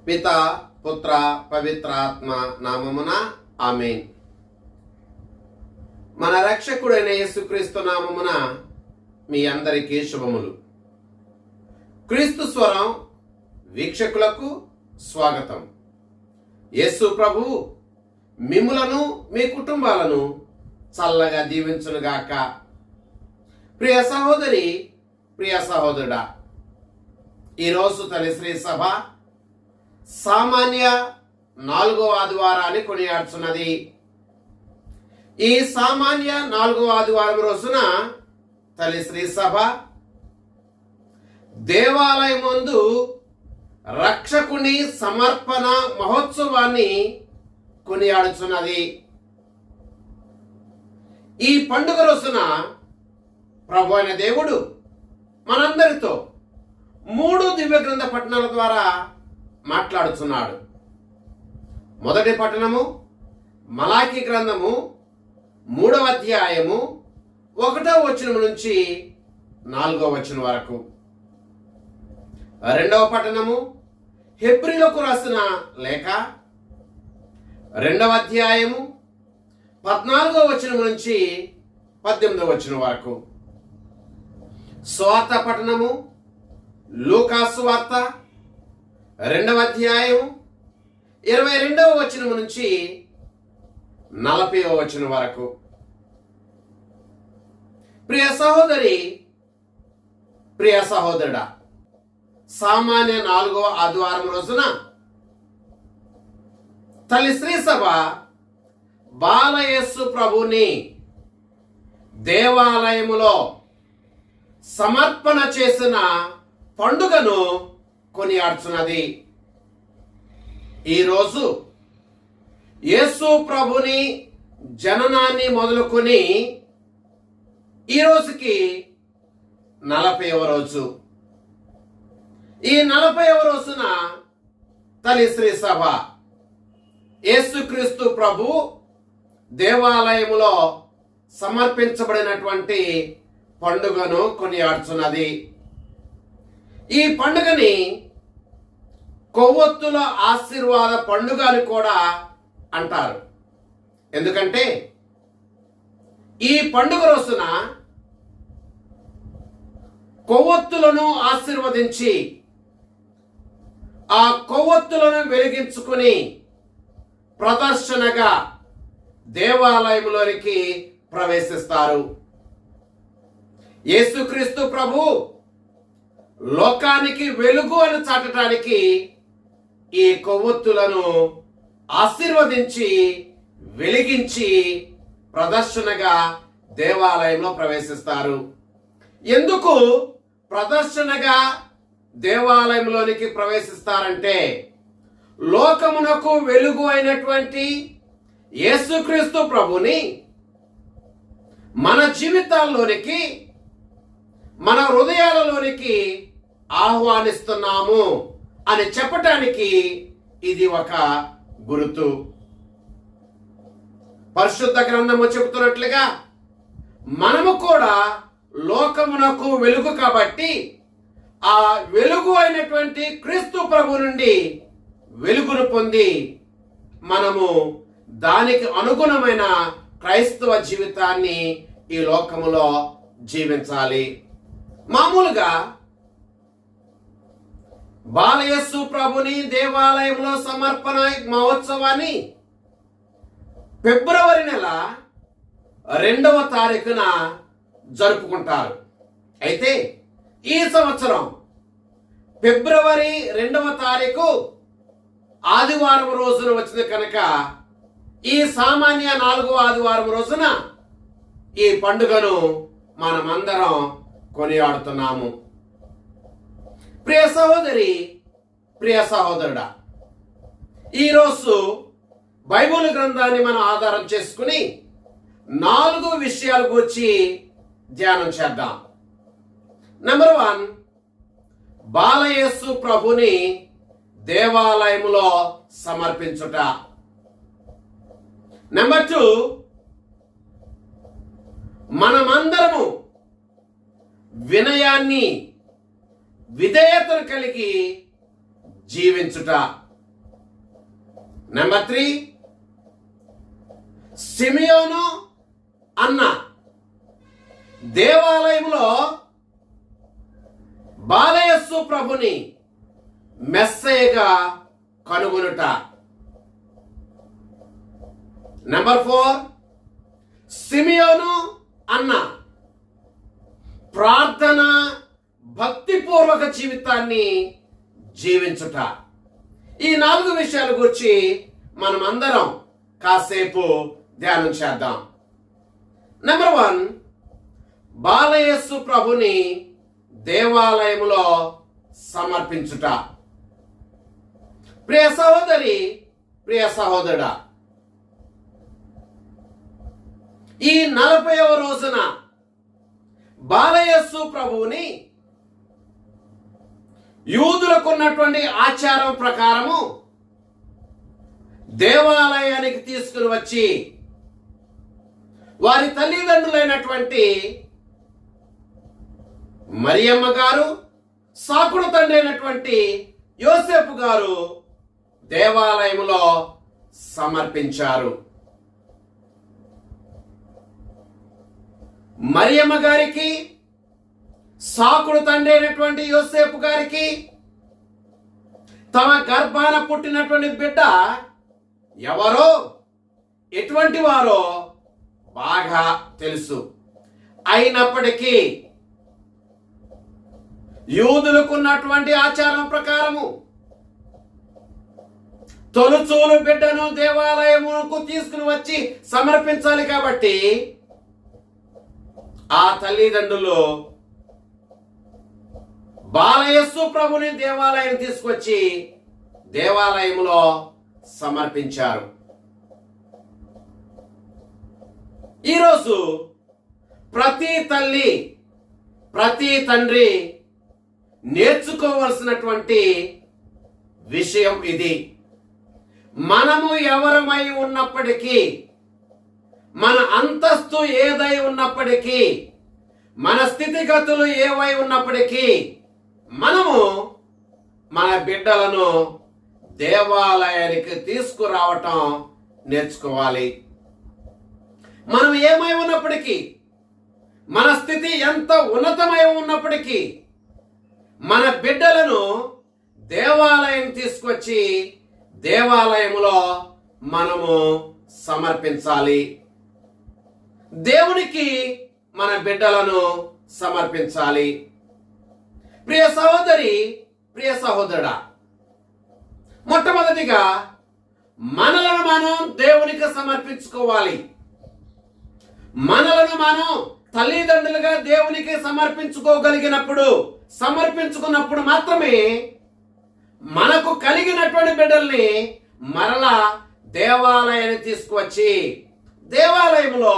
పితా పుత్ర పవిత్రాత్మ నామమున ఆమేన్. మన రక్షకుడైన యేసుక్రీస్తు నామమున మీ అందరికీ శుభములు. క్రీస్తు స్వరం వీక్షకులకు స్వాగతం. యేసు ప్రభువు మిమ్ములను మీ కుటుంబాలను చల్లగా దీవించునుగాక. ప్రియ సహోదరి, ప్రియ సహోదరుడా, ఈరోజు తల్లిశ్రీ సభ సామాన్య 4వ ఆదివారాన్ని కొనియాడుచున్నది. ఈ సామాన్య 4వ ఆదివారం రోజున తల్లిశ్రీ సభ దేవాలయం ముందు రక్షకుని సమర్పణ మహోత్సవాన్ని కొనియాడుచున్నది. ఈ పండుగ రోజున ప్రభు అయిన దేవుడు మనందరితో 3 దివ్య గ్రంథ పట్టణాల ద్వారా మాట్లాడుచున్నాడు. మొదటి పట్టణము మలాకి గ్రంథము 3వ అధ్యాయము 1వ వచనం నుంచి 4వ వచనం వరకు. రెండవ పట్టణము హెబ్రీలకు రాసిన లేఖ 2వ అధ్యాయము 14వ వచనం నుంచి 18వ వచనం వరకు. స్వార్థ పట్టణము లూకాసు వార్త 2వ అధ్యాయం 22వ వచనం నుంచి 40వ వచనం వరకు. ప్రియ సహోదరి, ప్రియ సహోదరుడా, సామాన్య 4వ ఆదివారం రోజున తల్లి శ్రీ సభ బాలయేసు ప్రభుని దేవాలయములో సమర్పణ చేసిన పండుగను కొనియాడుచున్నది. ఈరోజు యేసు ప్రభుని జననాన్ని మొదలుకొని ఈ రోజుకి 40వ రోజు. ఈ 40వ రోజున తల్లి శ్రీ సభ యేసుక్రీస్తు ప్రభు దేవాలయములో సమర్పించబడినటువంటి పండుగను కొనియాడుచున్నది. ఈ పండుగని కొవ్వొత్తుల ఆశీర్వాద పండుగ అని కూడా అంటారు. ఎందుకంటే ఈ పండుగ రోజున కొవ్వొత్తులను ఆశీర్వదించి ఆ కొవ్వొత్తులను వెలిగించుకుని ప్రదర్శనగా దేవాలయంలోనికి ప్రవేశిస్తారు. యేసుక్రీస్తు ప్రభు లోకానికి వెలుగు అని చాటడానికి ఈ కొవ్వొత్తులను ఆశీర్వదించి వెలిగించి ప్రదర్శనగా దేవాలయంలో ప్రవేశిస్తారు. ఎందుకు ప్రదర్శనగా దేవాలయంలోనికి ప్రవేశిస్తారంటే లోకమునకు వెలుగు అయినటువంటి యేసుక్రీస్తు ప్రభుని మన జీవితాల్లోనికి, మన హృదయాలలోనికి ఆహ్వానిస్తున్నాము అని చెప్పటానికి ఇది ఒక గుర్తు. పరిశుద్ధ గ్రంథము చెబుతున్నట్లుగా మనము కూడా లోకమునకు వెలుగు కాబట్టి ఆ వెలుగు అయినటువంటి క్రీస్తు ప్రభు నుండి వెలుగును పొంది మనము దానికి అనుగుణమైన క్రైస్తవ జీవితాన్ని ఈ లోకములో జీవించాలి. మామూలుగా బాలయేసు ప్రభుని దేవాలయంలో సమర్పణ మహోత్సవాన్ని ఫిబ్రవరి నెల 2వ తారీఖున జరుపుకుంటారు. అయితే ఈ సంవత్సరం ఫిబ్రవరి 2వ తారీఖు ఆదివారం రోజున వచ్చింది కనుక ఈ సామాన్య 4వ ఆదివారం రోజున ఈ పండుగను మనమందరం కొనియాడుతున్నాము. ప్రియ సహోదరి, ప్రియ సహోదరుడా, ఈరోజు బైబిల్ గ్రంథాన్ని మనం ఆధారం చేసుకుని 4 విషయాల గురించి ధ్యానం చేద్దాం. నెంబర్ 1, బాలయేసు ప్రభుని దేవాలయములో సమర్పించుట. నెంబర్ 2, మనమందరము వినయాన్ని విధేయతను కలిగి జీవించుట. నెంబర్ 3, సిమియోను అన్న దేవాలయంలో బాలయేసు ప్రభుని మెస్సయ్యగా కనుగొనుట. నెంబర్ 4, సిమియోను అన్న ప్రార్థన భక్తిపూర్వక జీవితాన్ని జీవించుట. ఈ 4 విషయాల గురించి మనం అందరం కాసేపు ధ్యానం చేద్దాం. నెంబర్ 1, బాలయేసు ప్రభుని దేవాలయములో సమర్పించుట. ప్రియ సహోదరి, ప్రియ సహోదరుడా, ఈ 40వ రోజున బాలయేసు ప్రభువుని యూదులకు ఉన్నటువంటి ఆచారం ప్రకారము దేవాలయానికి తీసుకుని వచ్చి వారి తల్లిదండ్రులైనటువంటి మరియమ్మ గారు, సాకుడు తండ్రి అయినటువంటి యోసేపు గారు దేవాలయంలో సమర్పించారు. మరియమ్మ గారికి, సాకుడు తండ్రి అయినటువంటి యోసేపు గారికి తమ గర్భాన పుట్టినటువంటి బిడ్డ ఎవరో, ఎటువంటి వారో బాగా తెలుసు. అయినప్పటికీ యూదులకున్నటువంటి ఆచారం ప్రకారము తొలుచూలు బిడ్డను దేవాలయమునకు తీసుకుని వచ్చి సమర్పించాలి. కాబట్టి ఆ తల్లిదండ్రులు బాలయేసు ప్రభుని దేవాలయం తీసుకొచ్చి దేవాలయంలో సమర్పించారు. ఈరోజు ప్రతి తల్లి, ప్రతి తండ్రి నేర్చుకోవలసినటువంటి విషయం ఇది. మనము ఎవరమై ఉన్నప్పటికీ, మన అంతస్తు ఏదై ఉన్నప్పటికీ, మన స్థితిగతులు ఏవై ఉన్నప్పటికీ, మనము మన బిడ్డలను దేవాలయానికి తీసుకురావటం నేర్చుకోవాలి. మనం ఏమై ఉన్నప్పటికీ, మన స్థితి ఎంత ఉన్నతమై ఉన్నప్పటికీ, మన బిడ్డలను దేవాలయం తీసుకొచ్చి దేవాలయంలో మనము సమర్పించాలి. దేవునికి మన బిడ్డలను సమర్పించాలి. ప్రియ సహోదరి, ప్రియ సహోదరుడా, మొట్టమొదటిగా మనలను మనం దేవునికి సమర్పించుకోవాలి. మనలను మనం తల్లిదండ్రులుగా దేవునికి సమర్పించుకున్నప్పుడు మాత్రమే మనకు కలిగినటువంటి బిడ్డల్ని మరలా దేవాలయాన్ని తీసుకువచ్చి దేవాలయంలో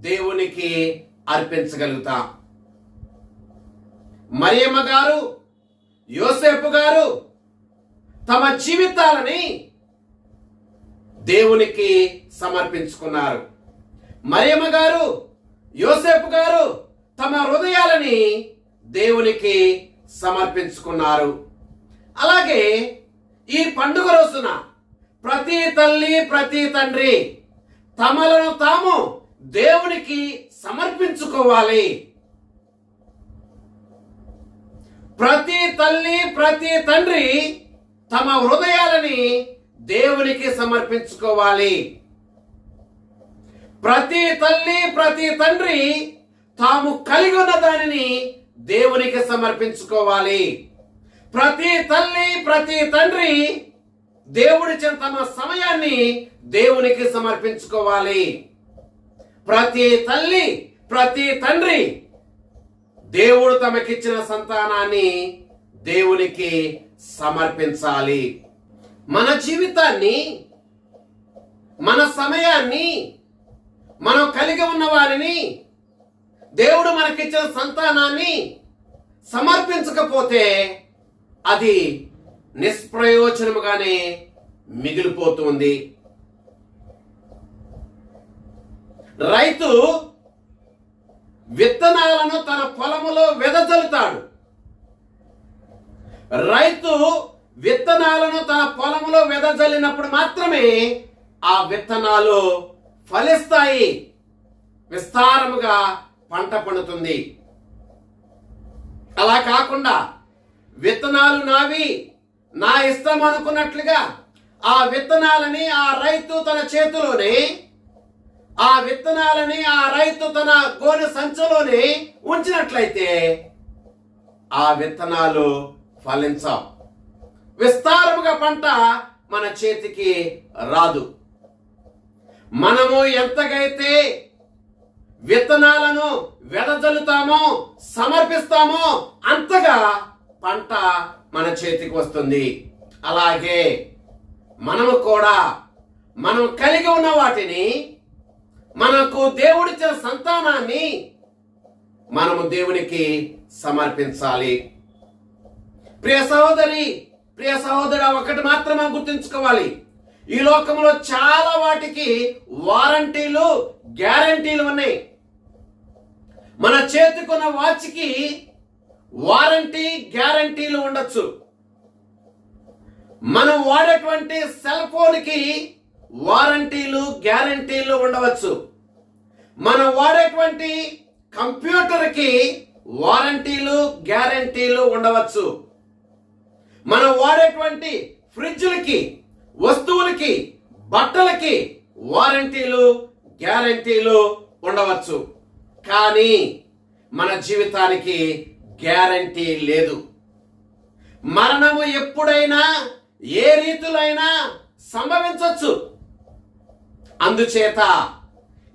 దేవునికి అర్పించగలుగుతాం. మరియమ్మ గారు, యోసేపు గారు తమ జీవితాలని దేవునికి సమర్పించుకున్నారు. మరియమ్మ గారు, యోసేపు గారు తమ హృదయాలని దేవునికి సమర్పించుకున్నారు. అలాగే ఈ పండుగ రోజున ప్రతి తల్లి, ప్రతి తండ్రి తమలను తాము దేవునికి సమర్పించుకోవాలి. ప్రతి తల్లి, ప్రతి తండ్రి తమ హృదయాలని దేవునికి సమర్పించుకోవాలి. ప్రతి తల్లి, ప్రతి తండ్రి తాము కలిగి ఉన్న దానిని దేవునికి సమర్పించుకోవాలి. ప్రతి తల్లి, ప్రతి తండ్రి దేవుడి చేత తమ సమయాన్ని దేవునికి సమర్పించుకోవాలి. ప్రతి తల్లి, ప్రతి తండ్రి దేవుడు తమకిచ్చిన సంతానాన్ని దేవునికి సమర్పించాలి. మన జీవితాన్ని, మన సమయాన్ని, మనం కలిగి ఉన్న వారిని, దేవుడు మనకిచ్చిన సంతానాన్ని సమర్పించకపోతే అది నిష్ప్రయోజనముగానే మిగిలిపోతుంది. రైతు విత్తనాలను తన పొలములో వెదజల్లుతాడు. రైతు విత్తనాలను తన పొలంలో వెదజల్లినప్పుడు మాత్రమే ఆ విత్తనాలు ఫలిస్తాయి, విస్తారముగా పంట పండుతుంది. అలా కాకుండా విత్తనాలు నావి, నా ఇష్టం అనుకున్నట్లుగా ఆ విత్తనాలని ఆ రైతు తన చేతిలోనే, ఆ విత్తనాలని ఆ రైతు తన గోనె సంచిలోనే ఉంచినట్లయితే ఆ విత్తనాలు ఫలించవు, విస్తారముగా పంట మన చేతికి రాదు. మనము ఎంతగైతే విత్తనాలను వెదజల్లుతామో, సమర్పిస్తామో అంతగా పంట మన చేతికి వస్తుంది. అలాగే మనము కూడా మనం కలిగి ఉన్న వాటిని, మనకు దేవుడిచ్చిన సంతానాన్ని మనము దేవునికి సమర్పించాలి. ప్రియ సహోదరి, ప్రియ సహోదరు, ఒకటి మాత్రమే గుర్తుంచుకోవాలి. ఈ లోకంలో చాలా వాటికి వారంటీలు, గ్యారంటీలు ఉన్నాయి. మన చేతికున్న వాచ్కి వారంటీ, గ్యారంటీలు ఉండొచ్చు. మనం వాడేటువంటి సెల్ ఫోన్కి వారంటీలు, గ్యారంటీలు ఉండవచ్చు. మనం వాడేటువంటి కంప్యూటర్కి వారంటీలు, గ్యారంటీలు ఉండవచ్చు. మనం వాడేటువంటి ఫ్రిడ్జ్లకి, వస్తువులకి, బట్టలకి వారంటీలు, గ్యారంటీలు ఉండవచ్చు. కానీ మన జీవితానికి గ్యారంటీ లేదు. మరణము ఎప్పుడైనా ఏ రీతిలో సంభవించవచ్చు. అందుచేత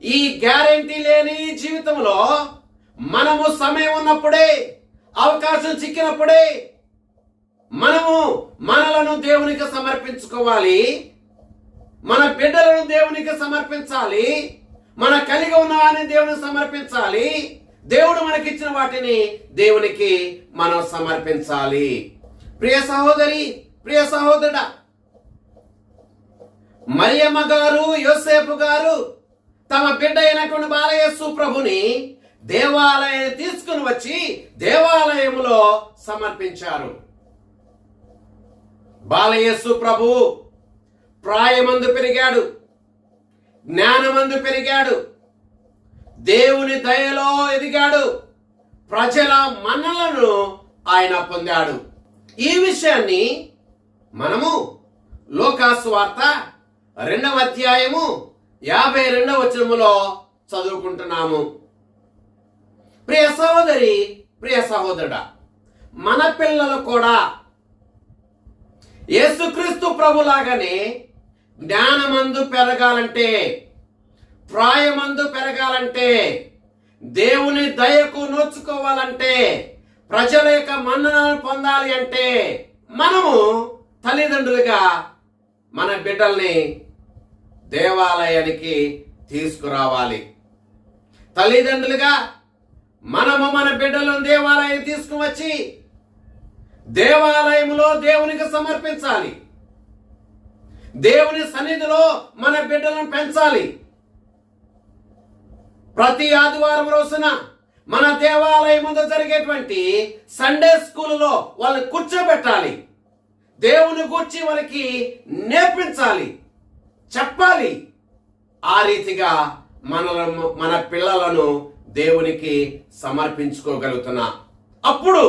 ఈ గ్యారంటీ లేని జీవితంలో మనము సమయం ఉన్నప్పుడే, అవకాశం చిక్కినప్పుడే మనము మనలను దేవునికి సమర్పించుకోవాలి, మన బిడ్డలను దేవునికి సమర్పించాలి, మన కలిగి ఉన్నవాన్ని దేవునికి సమర్పించాలి, దేవుడు మనకిచ్చిన వాటిని దేవునికి మనం సమర్పించాలి. ప్రియ సహోదరి, ప్రియ సహోదరుడా, మరియమ్మ గారు, యోసేపు గారు తమ బిడ్డ అయినటువంటి బాలయేసు ప్రభుని దేవాలయాన్ని తీసుకుని వచ్చి దేవాలయములో సమర్పించారు. బాలయేసు ప్రభు ప్రాయమందు పెరిగాడు, జ్ఞానమందు పెరిగాడు, దేవుని దయలో ఎదిగాడు, ప్రజల మన్నలను ఆయన పొందాడు. ఈ విషయాన్ని మనము లూకాసు వార్త 2వ అధ్యాయము 52వ వచనములో చదువుకుంటున్నాము. ప్రియ సహోదరి, ప్రియ సహోదరుడా, మన పిల్లలు కూడా యేసుక్రీస్తు ప్రభులాగానే జ్ఞానమందు పెరగాలంటే, ప్రాయమందు పెరగాలంటే, దేవుని దయకు నోచుకోవాలంటే, ప్రజల యొక్క మన్ననను పొందాలి అంటే మనము తల్లిదండ్రులుగా మన బిడ్డల్ని దేవాలయానికి తీసుకురావాలి. తల్లిదండ్రులుగా మనము మన బిడ్డలను దేవాలయానికి తీసుకువచ్చి దేవాలయంలో దేవునికి సమర్పించాలి. దేవుని సన్నిధిలో మన బిడ్డలను పెంచాలి. ప్రతి ఆదివారం రోజున మన దేవాలయం ముందు జరిగేటువంటి సండే స్కూల్లో వాళ్ళని కూర్చోబెట్టాలి. దేవుని గూర్చి వాళ్ళకి నేర్పించాలి, చెప్పాలి. ఆ రీతిగా మన పిల్లలను దేవునికి సమర్పించుకోగలుగుతున్నా. అప్పుడు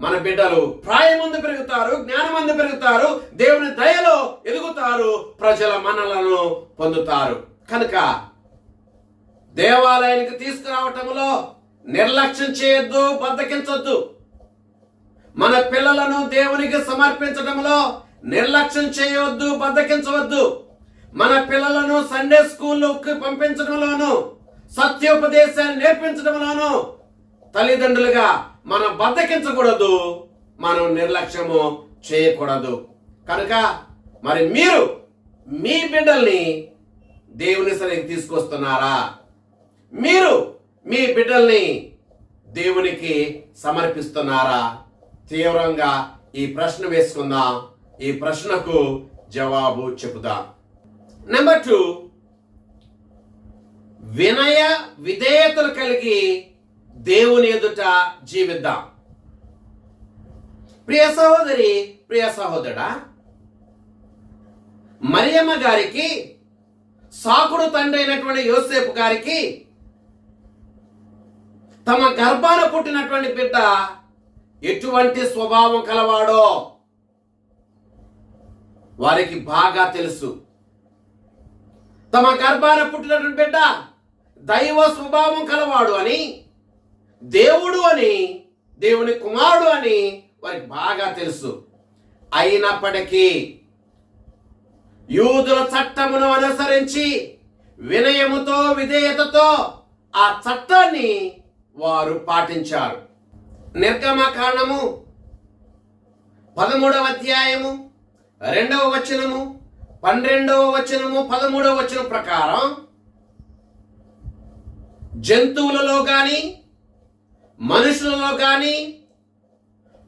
మన బిడ్డలు ప్రాయమందు పెరుగుతారు, జ్ఞానమందు పెరుగుతారు, దేవుని దయలో ఎదుగుతారు, ప్రజల మన్ననలను పొందుతారు. కనుక దేవాలయానికి తీసుకురావటంలో నిర్లక్ష్యం చేయొద్దు, బద్దకించొద్దు. మన పిల్లలను దేవునికి సమర్పించడంలో నిర్లక్ష్యం చేయవద్దు, బద్దకించవద్దు. మన పిల్లలను సండే స్కూల్లోకి పంపించడంలోను, సత్యోపదేశాన్ని నేర్పించడంలోను తల్లిదండ్రులుగా మనం బద్దకించకూడదు, మనం నిర్లక్ష్యము చేయకూడదు. కనుక మరి మీరు మీ బిడ్డల్ని దేవుని సన్నిధికి తీసుకొస్తున్నారా? మీరు మీ బిడ్డల్ని దేవునికి సమర్పిస్తున్నారా? తీవ్రంగా ఈ ప్రశ్న వేసుకుందాం, ఈ ప్రశ్నకు జవాబు చెబుదాం. నెంబర్ 2, వినయ విధేయతలు కలిగి దేవుని ఎదుట జీవిద్దాం. ప్రియ సహోదరి, ప్రియ సహోదరుడా, మరియమ్మ గారికి, సాకుడు తండ్రి అయినటువంటి యోసేపు గారికి తమ గర్భాన పుట్టినటువంటి బిడ్డ ఎటువంటి స్వభావం కలవాడో వారికి బాగా తెలుసు. తమ గర్భాన పుట్టినటువంటి బిడ్డ దైవ స్వభావం కలవాడు అని, దేవుడు అని, దేవుని కుమారుడు అని వారికి బాగా తెలుసు. అయినప్పటికీ యూదుల చట్టమును అనుసరించి వినయముతో, విధేయతతో ఆ చట్టాన్ని వారు పాటించారు. నిర్గమకాండము 13వ అధ్యాయము 2వ వచనము, 12వ వచనము, 13వ వచనం ప్రకారం జంతువులలో గాని మనుషులలో గాని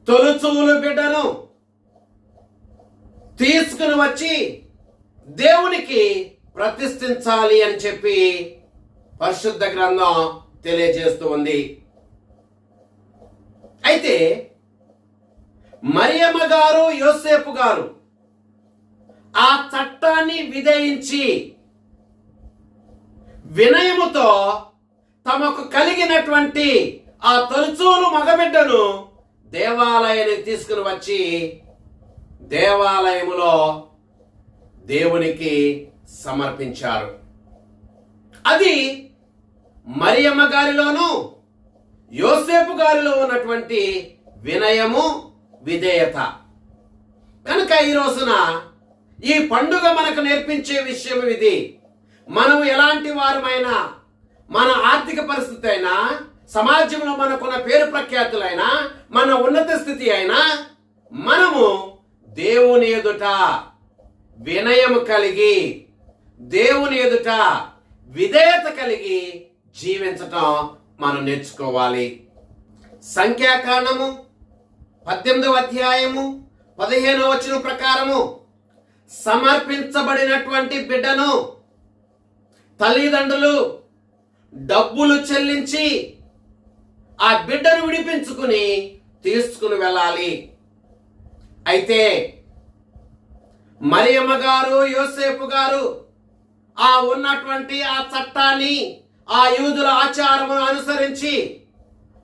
తొలుచూలు బిడ్డను తీసుకుని వచ్చి దేవునికి ప్రతిష్ఠించాలి అని చెప్పి పరిశుద్ధ గ్రంథం తెలియజేస్తూ ఉంది. అయితే మరియమ్మ గారు, యోసేపు గారు ఆ చట్టాన్ని విధేయించి వినయముతో తమకు కలిగినటువంటి ఆ తొలిచూలు మగబిడ్డను దేవాలయానికి తీసుకుని వచ్చి దేవాలయములో దేవునికి సమర్పించారు. అది మరియమ్మ గారిలోను యోసేపు గారిలో ఉన్నటువంటి వినయము, విధేయత. కనుక ఈ రోజున ఈ పండుగ మనకు నేర్పించే విషయం ఇది. మనం ఎలాంటి వారమైనా, మన ఆర్థిక పరిస్థితి అయినా, సమాజంలో మనకున్న పేరు ప్రఖ్యాతులైనా, మన ఉన్నత స్థితి అయినా, మనము దేవుని ఎదుట వినయము కలిగి, దేవుని ఎదుట విధేయత కలిగి జీవించటం మనం నేర్చుకోవాలి. సంఖ్యాకాండము 18వ అధ్యాయము 15వ వచనం ప్రకారము సమర్పించబడినటువంటి బిడ్డను తల్లిదండ్రులు డబ్బులు చెల్లించి ఆ బిడ్డను విడిపించుకుని తీసుకుని వెళ్ళాలి. అయితే మరియమ్మ గారు, యోసేపు గారు ఆ ఉన్నటువంటి ఆ చట్టాన్ని, ఆ యూదుల ఆచారమును అనుసరించి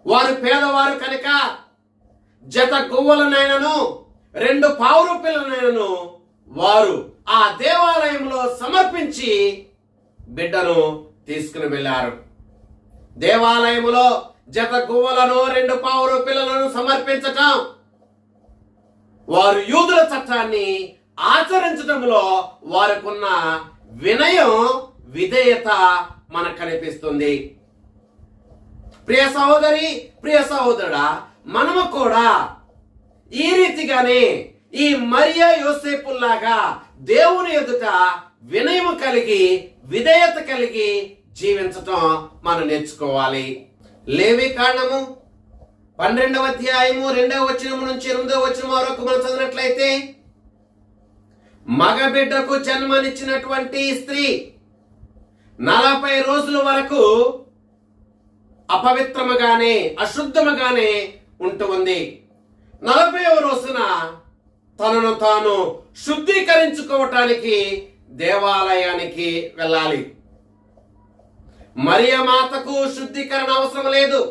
వారు పేదవారు కనుక జత గువ్వలనైనను 2 పావురు పిల్లలనైనను వారు ఆ దేవాలయంలో సమర్పించి బిడ్డను తీసుకుని వెళ్ళారు. దేవాలయములో జత గువ్వలను 2 పావురు పిల్లలను సమర్పించటం వారు యూదుల చట్టాన్ని ఆచరించడంలో వారికున్న వినయం, విధేయత మనకు కనిపిస్తుంది. ప్రియ సహోదరి, ప్రియ సహోదరుడా, మనము కూడా ఈ రీతిగానే ఈ మరియ యోసేపుల్లాగా దేవుని ఎదుట వినయము కలిగి, విధేయత కలిగి జీవించటం మనం నేర్చుకోవాలి. లేవికాండము 12వ అధ్యాయము 2వ వచనం నుంచి 8వ వచనం వరకు మనం చదివినట్లయితే, మగబిడ్డకు జన్మనిచ్చినటువంటి స్త్రీ 40 రోజుల వరకు అపవిత్రముగానే, అశుద్ధముగానే ఉంటుంది. 40వ రోజున తనను తాను శుద్ధీకరించుకోవటానికి దేవాలయానికి వెళ్ళాలి. మరియమాతకు శుద్ధీకరణ అవసరం లేదు.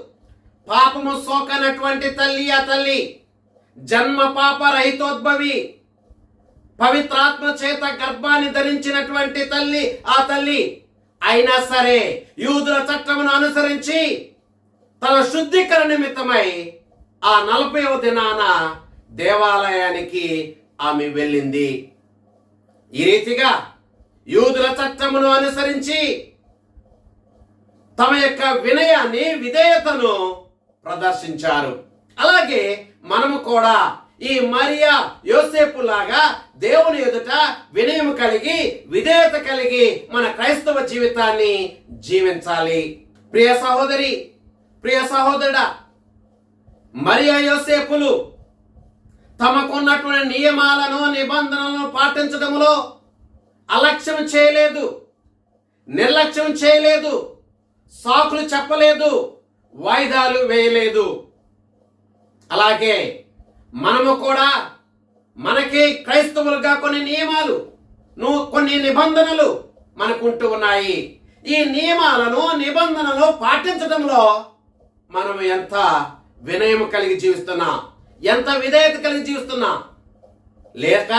పాపము సోకనటువంటి తల్లి ఆ తల్లి, జన్మ పాప రహితోద్భవి, పవిత్రాత్మ చేత గర్భాన్ని ధరించినటువంటి తల్లి ఆ తల్లి. అయినా సరే యూదుల చట్టమును అనుసరించి తన శుద్ధీకరణ నిమిత్తమై ఆ 40వ దినాన దేవాలయానికి ఆమె వెళ్ళింది. ఈ రీతిగా యూదుల చట్టమును అనుసరించి తమ యొక్క వినయాన్ని, విధేయతను ప్రదర్శించారు. అలాగే మనము కూడా ఈ మరియా యోసేపు లాగా దేవుని ఎదుట వినయం కలిగి, విధేయత కలిగి మన క్రైస్తవ జీవితాన్ని జీవించాలి. ప్రియ సహోదరి, ప్రియ సహోదరుడా, మరియా యోసేపులు తమకున్నటువంటి నియమాలను, నిబంధనలను పాటించడంలో అలక్ష్యం చేయలేదు, నిర్లక్ష్యం చేయలేదు, సాకులు చెప్పలేదు, వాయిదాలు వేయలేదు. అలాగే మనము కూడా మనకి క్రైస్తవులుగా కొన్ని నియమాలు, కొన్ని నిబంధనలు మనకుంటూ ఉన్నాయి. ఈ నియమాలను నిబంధనలు పాటించడంలో మనం ఎంత వినయం కలిగి జీవిస్తున్నా, ఎంత విధేయత కలిగి జీవిస్తున్నా, లేక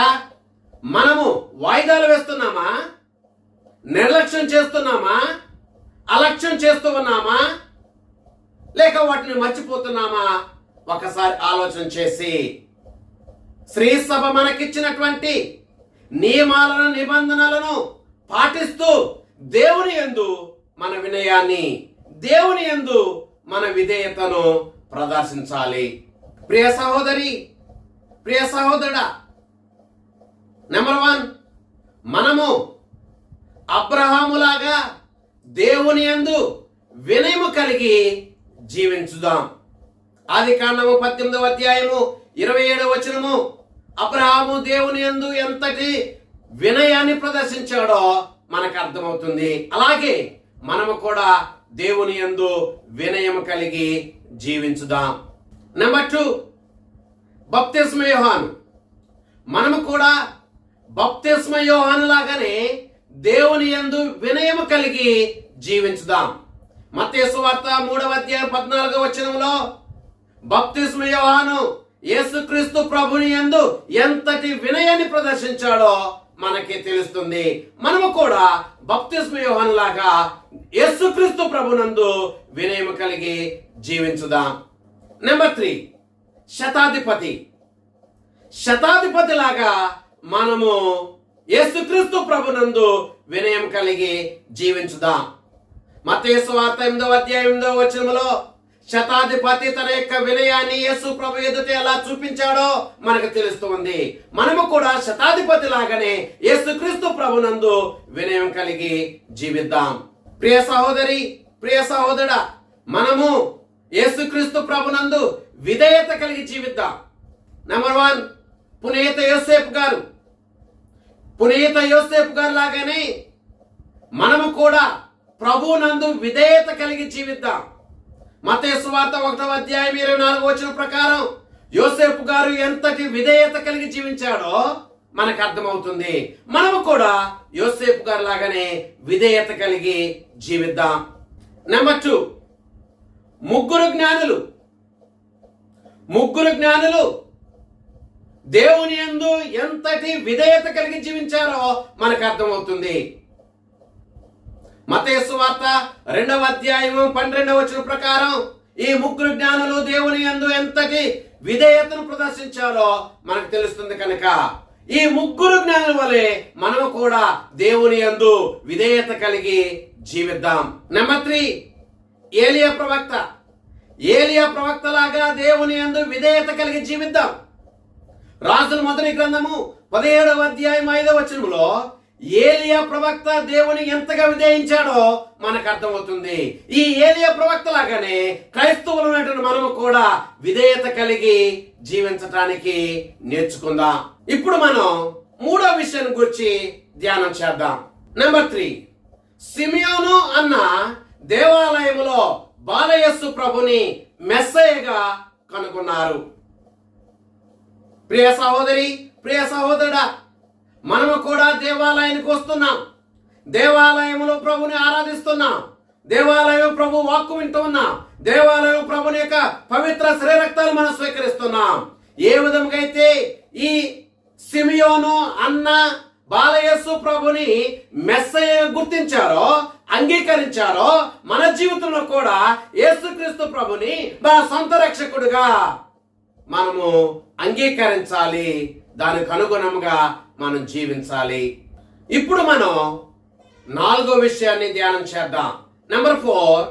మనము వాయిదాలు వేస్తున్నామా, నిర్లక్ష్యం చేస్తున్నామా, అలక్ష్యం చేస్తూ ఉన్నామా, లేక వాటిని మర్చిపోతున్నామా? ఒకసారి ఆలోచన చేసి శ్రీ సభ మనకిచ్చినటువంటి నియమాలను నిబంధనలను పాటిస్తూ దేవుని యందు మన వినయాన్ని, దేవుని యందు మన విధేయతను ప్రదర్శించాలి. ప్రియ సహోదరి, ప్రియ సహోదరుడా, నెంబర్ 1, మనము అబ్రహాములాగా దేవుని యందు వినయము కలిగి జీవించుదాం. ఆదికాండము 18వ అధ్యాయము 27వ వచనము, అబ్రహాము దేవుని యందు ఎంతటి వినయాన్ని ప్రదర్శించాడో మనకు అర్థమవుతుంది. అలాగే మనము కూడా దేవుని యందు వినయము కలిగి జీవించుదాం. నెంబర్ 2, బప్తిస్మ యోహాను. మనము కూడా బప్తిస్మ యోహాను లాగానే దేవుని యందు వినయము కలిగి జీవించుదాం. మత్తయి సువార్త 3వ అధ్యాయం 14వ వచనంలో బప్తిస్మ యోహాను యేసుక్రీస్తు ప్రభుని యందు ఎంతటి వినయాన్ని ప్రదర్శించాడో మనకి తెలుస్తుంది. మనము కూడా బప్తిస్మ యోహాను లాగా యేసుక్రీస్తు ప్రభునందు వినయము కలిగి జీవించుదాం. నెంబర్ 3, శతాధిపతి లాగా మనము యేసుక్రీస్తు ప్రభునందు వినయం కలిగి జీవించుదాం. మత్తయి సువార్త 8వ అధ్యాయం 8వ వచనంలో శతాధిపతి తన యొక్క వినయాన్ని యేసు ప్రభు ఎదుట ఎలా చూపించాడో మనకు తెలుస్తుంది. మనము కూడా శతాధిపతి లాగానే యేసుక్రీస్తు ప్రభునందు వినయం కలిగి జీవిద్దాం. ప్రియ సహోదరి, ప్రియ సహోదరుడా, మనము యేసుక్రీస్తు ప్రభునందు విధేయత కలిగి జీవిద్దాం. నెంబర్ 1, పునీత యోసేపు గారు లాగానే మనము కూడా ప్రభునందు విధేయత కలిగి జీవిద్దాం. మత్తయి సువార్త 1వ అధ్యాయం 24వ వచనం ప్రకారం యోసేపు గారు ఎంతటి విధేయత కలిగి జీవించాడో మనకు అర్థమవుతుంది. మనము కూడా యోసేపు గారు లాగానే విధేయత కలిగి జీవిద్దాం. నెంబర్ 2, ముగ్గురు జ్ఞానులు దేవుని యందు ఎంతటి విధేయత కలిగి జీవించారో మనకు అర్థమవుతుంది. మత్తయి సువార్త 2వ అధ్యాయం 12వ వచనం ప్రకారం ఈ ముగ్గురు జ్ఞానులు దేవుని యందు ఎంతటి విధేయతను ప్రదర్శించారో మనకు తెలుస్తుంది. కనుక ఈ ముగ్గురు జ్ఞానుల వలె మనము కూడా దేవుని యందు విధేయత కలిగి జీవిద్దాం. నెంబర్ 3, ఏలియా ప్రవక్త లాగా దేవుని యందు విధేయత కలిగి జీవిద్దాం. రాజుల మొదటి గ్రంథము 17వ అధ్యాయం 5వ వచనంలో ఏలియా ప్రవక్త దేవుని ఎంతగా విధేయించాడో మనకు అర్థమవుతుంది. ఈ ఏలియా ప్రవక్త లాగానే క్రైస్తవులైనటువంటి మనము కూడా విధేయత కలిగి జీవించటానికి నేర్చుకుందాం. ఇప్పుడు మనం 3వ విషయాన్ని గురించి ధ్యానం చేద్దాం. నెంబర్ 3, సిమియోను అన్న దేవాలయములో బాలయేసు ప్రభుని మెస్సయ్యగా కనుగొన్నారు. ప్రియ సహోదరి, ప్రియ సహోదరుడా, మనము కూడా దేవాలయానికి వస్తున్నాం. దేవాలయంలో ప్రభుని ఆరాధిస్తున్నాం. దేవాలయం ప్రభు వాక్కు వింటూ ఉన్నాం. దేవాలయం ప్రభుని యొక్క పవిత్ర శ్రీరక్తాలు మనం స్వీకరిస్తున్నాం. ఏ విధంగా అయితే ఈ సిమియోను అన్న బాలయేసు ప్రభుని మెస్సయ్య గుర్తించారో, అంగీకరించారో, మన జీవితంలో కూడా యేసుక్రీస్తు ప్రభుని మన సొంత రక్షకుడిగా మనము అంగీకరించాలి. దానికి అనుగుణంగా మనం జీవించాలి. ఇప్పుడు మనం 4వ విషయాన్ని ధ్యానం చేద్దాం. నెంబర్ 4,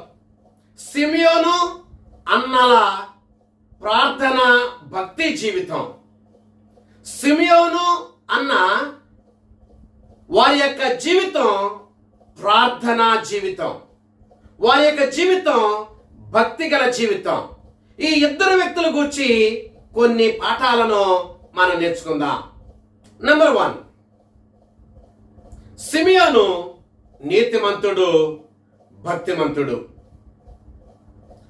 సిమియోను అన్నల ప్రార్థన భక్తి జీవితం. సిమియోను అన్న వారి యొక్క జీవితం ప్రార్థనా జీవితం, వారి యొక్క జీవితం భక్తి గల జీవితం. ఈ ఇద్దరు వ్యక్తుల గురించి కొన్ని పాఠాలను మనం నేర్చుకుందాం. నెంబర్ 1, సిమియోను నీతిమంతుడు, భక్తిమంతుడు.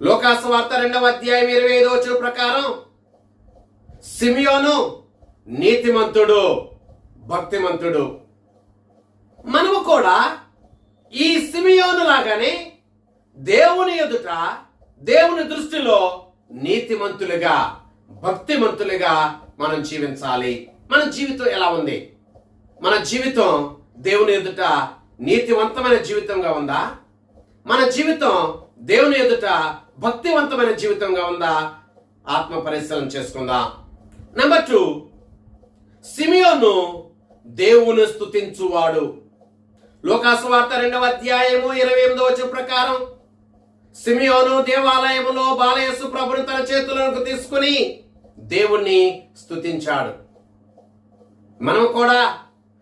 లోకాసు వార్త 2వ అధ్యాయం 25వ వచనం ప్రకారం సిమియోను నీతిమంతుడు, భక్తిమంతుడు. మనము కూడా ఈ సిమియోను లాగానే దేవుని ఎదుట, దేవుని దృష్టిలో నీతిమంతులుగా, భక్తిమంతులుగా మనం జీవించాలి. మన జీవితం ఎలా ఉంది? మన జీవితం దేవుని ఎదుట నీతివంతమైన జీవితంగా ఉందా? మన జీవితం దేవుని ఎదుట భక్తివంతమైన జీవితంగా ఉందా? ఆత్మ పరిశీలన చేసుకుందాం. నెంబర్ 2, సిమియోను దేవుని స్తుతించువాడు. లూకాసు వార్త 2వ అధ్యాయము 28వ వచనం ప్రకారం సిమియోను దేవాలయములో బాలయేసు ప్రభుని తన చేతులకు తీసుకుని దేవుణ్ణి స్తుతించాడు. మనం కూడా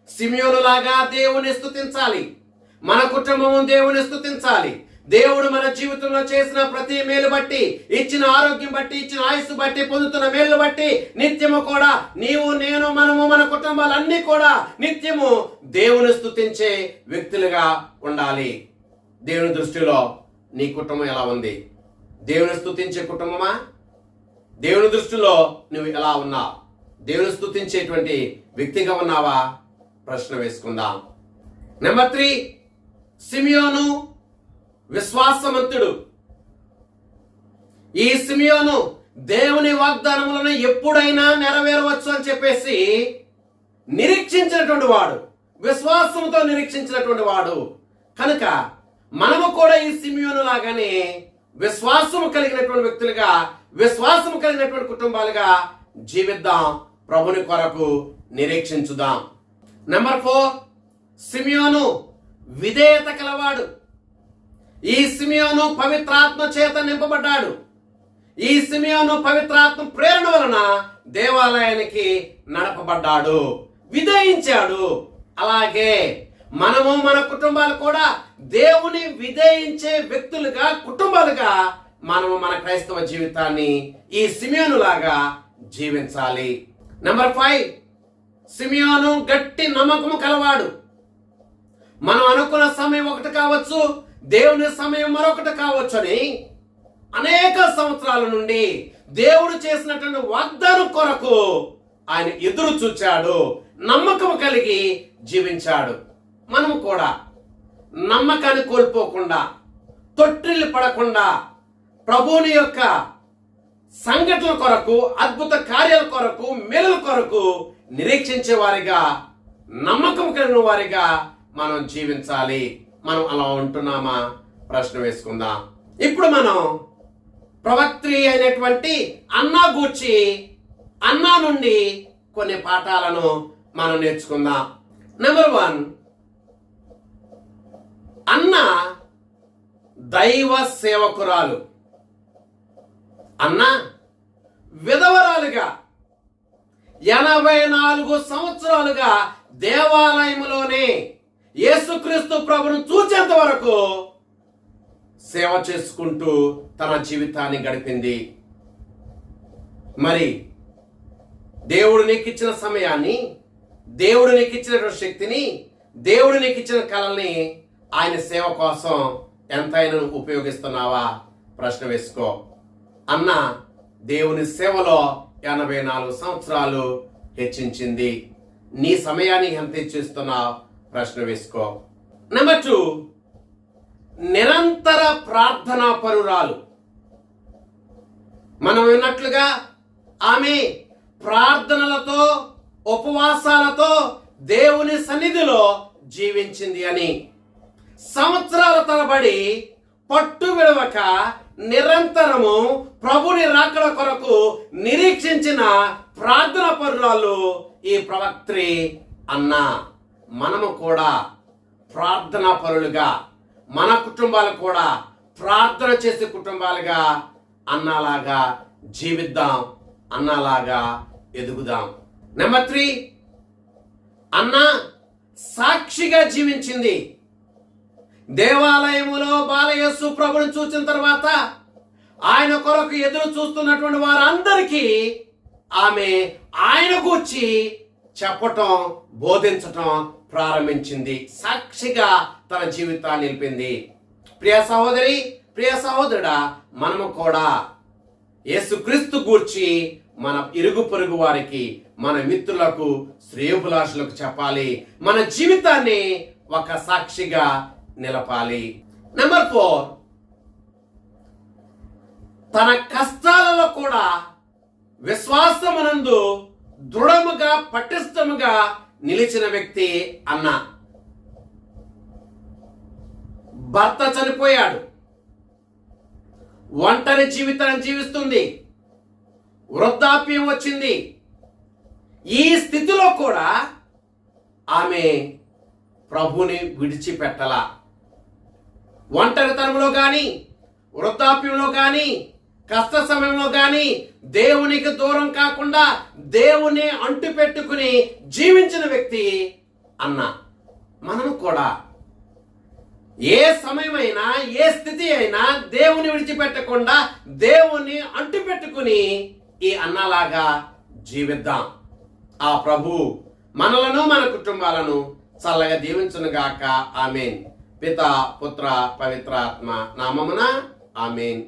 సిమియోను లాగా దేవుని స్తుతించాలి. మన కుటుంబము దేవుని స్తుతించాలి. దేవుడు మన జీవితంలో చేసిన ప్రతి మేలు బట్టి, ఇచ్చిన ఆరోగ్యం బట్టి, ఇచ్చిన ఆయుస్సు బట్టి, పొందుతున్న మేలు బట్టి నిత్యము కూడా నీవు, నేను, మనము, మన కుటుంబాలన్నీ కూడా నిత్యము దేవుని స్తుతించే వ్యక్తులుగా ఉండాలి. దేవుని దృష్టిలో నీ కుటుంబం ఎలా ఉంది? దేవుని స్తుతించే కుటుంబమా? దేవుని దృష్టిలో నువ్వు ఎలా ఉన్నావు? దేవుని స్తుతించేటువంటి వ్యక్తిగా ఉన్నావా? ప్రశ్న వేసుకుందాం. నెంబర్ 3, సిమియోను విశ్వాసవంతుడు. ఈ సిమియోను దేవుని వాగ్దానములను ఎప్పుడైనా నెరవేరవచ్చు అని చెప్పేసి నిరీక్షించినటువంటి వాడు, విశ్వాసంతో నిరీక్షించినటువంటి వాడు. కనుక మనము కూడా ఈ సిమియోను లాగానే విశ్వాసము కలిగినటువంటి వ్యక్తులుగా, విశ్వాసము కలిగినటువంటి కుటుంబాలుగా జీవిద్దాం. ప్రభుని కొరకు నిరీక్షించుదాం. నెంబర్ 4, సిమియోను విధేయత కలవాడు. ఈ సిమియోను పవిత్రాత్మ చేత నింపబడ్డాడు. ఈ సిమియోను పవిత్రాత్మ ప్రేరణ వలన దేవాలయానికి నడపబడ్డాడు, విధేయించాడు. అలాగే మనము, మన కుటుంబాలు కూడా దేవుని విధేయించే వ్యక్తులుగా, కుటుంబాలుగా మనము మన క్రైస్తవ జీవితాన్ని ఈ సిమియోను లాగా జీవించాలి. నెంబర్ 5, సిమియోను గట్టి నమ్మకము కలవాడు. మనం అనుకున్న సమయం ఒకటి కావచ్చు, దేవుని సమయం మరొకటి కావచ్చు అని అనేక సంవత్సరాల నుండి దేవుడు చేసినటువంటి వాగ్దానం కొరకు ఆయన ఎదురు చూచాడు, నమ్మకం కలిగి జీవించాడు. మనము కూడా నమ్మకాన్ని కోల్పోకుండా, తొట్టిల్లు పడకుండా, ప్రభువుని యొక్క సంఘటనల కొరకు, అద్భుత కార్యాల కొరకు, మేలుల కొరకు నిరీక్షించే వారిగా, నమ్మకం కలిగిన వారిగా మనం జీవించాలి. మనం అలా ఉంటున్నామా? ప్రశ్న వేసుకుందాం. ఇప్పుడు మనం ప్రవక్త్రి అయినటువంటి అన్నా గూర్చి, అన్నా నుండి కొన్ని పాఠాలను మనం నేర్చుకుందాం. నెంబర్ 1, అన్నా దైవ సేవకురాలు. అన్నా విధవరాలుగా 84 సంవత్సరాలుగా దేవాలయంలోనే యేసుక్రీస్తు ప్రభును చూచేంత వరకు సేవ చేసుకుంటూ తన జీవితాన్ని గడిపింది. మరి దేవుడు నీకు ఇచ్చిన సమయాన్ని, దేవుడు నీకు ఇచ్చిన శక్తిని, దేవుడు నీకు ఇచ్చిన కళల్ని ఆయన సేవ కోసం ఎంతైనా ఉపయోగిస్తున్నావా? ప్రశ్న వేసుకో. అన్న దేవుని సేవలో 84 సంవత్సరాలు హెచ్చించింది. నీ సమయాన్ని ఎంత హెచ్చిస్తున్నావు? ప్రశ్న వేసుకో. నెంబర్ 2, నిరంతర ప్రార్థనా పరురాలు. మనం విన్నట్లుగా ఆమె ప్రార్థనలతో, ఉపవాసాలతో దేవుని సన్నిధిలో జీవించింది అని. సంవత్సరాల తరబడి పట్టు విడవక నిరంతరము ప్రభుని రాకడ కొరకు నిరీక్షించిన ప్రార్థన పరురాలు ఈ ప్రవక్త్రి అన్న. మనము కూడా ప్రార్థనా పరులుగా, మన కుటుంబాలు కూడా ప్రార్థన చేసే కుటుంబాలుగా అన్నలాగా జీవిద్దాం, అన్నలాగా ఎదుగుదాం. నెంబర్ 3, అన్న సాక్షిగా జీవించింది. దేవాలయములో బాలయేసు ప్రభుని చూసిన తర్వాత ఆయన కొరకు ఎదురు చూస్తున్నటువంటి వారందరికీ ఆమె ఆయన గూర్చి చెప్పటం, బోధించటం ప్రారంభించింది. సాక్షిగా తన జీవితాన్ని నిలిపింది. ప్రియ సహోదరి, ప్రియ సహోదరుడా, మనము కూడా యేసుక్రీస్తు గూర్చి మన ఇరుగు పొరుగు వారికి, మన మిత్రులకు, శ్రేయోభిలాషులకు చెప్పాలి. మన జీవితాన్ని ఒక సాక్షిగా నిలపాలి. నెంబర్ 4, తన కష్టాలలో కూడా విశ్వాసమునందు దృఢముగా పటిష్టముగా నిలిచిన వ్యక్తి అన్న. భర్త చనిపోయాడు, ఒంటరి జీవితాన్ని జీవిస్తుంది, వృద్ధాప్యం వచ్చింది. ఈ స్థితిలో కూడా ఆమె ప్రభుని విడిచిపెట్టల. ఒంటరితనంలో కానీ, వృద్ధాప్యంలో కానీ, కష్ట సమయంలో కానీ దేవునికి దూరం కాకుండా దేవుని అంటు పెట్టుకుని జీవించిన వ్యక్తి అన్న. మనం కూడా ఏ సమయమైనా, ఏ స్థితి అయినా దేవుని విడిచిపెట్టకుండా దేవుని అంటు పెట్టుకుని ఈ అన్నలాగా జీవిద్దాం. ఆ ప్రభు మనలను, మన కుటుంబాలను చల్లగా దీవించునుగాక. ఆమేన్. పిత, పుత్ర, పవిత్రాత్మ నామమున ఆమేన్.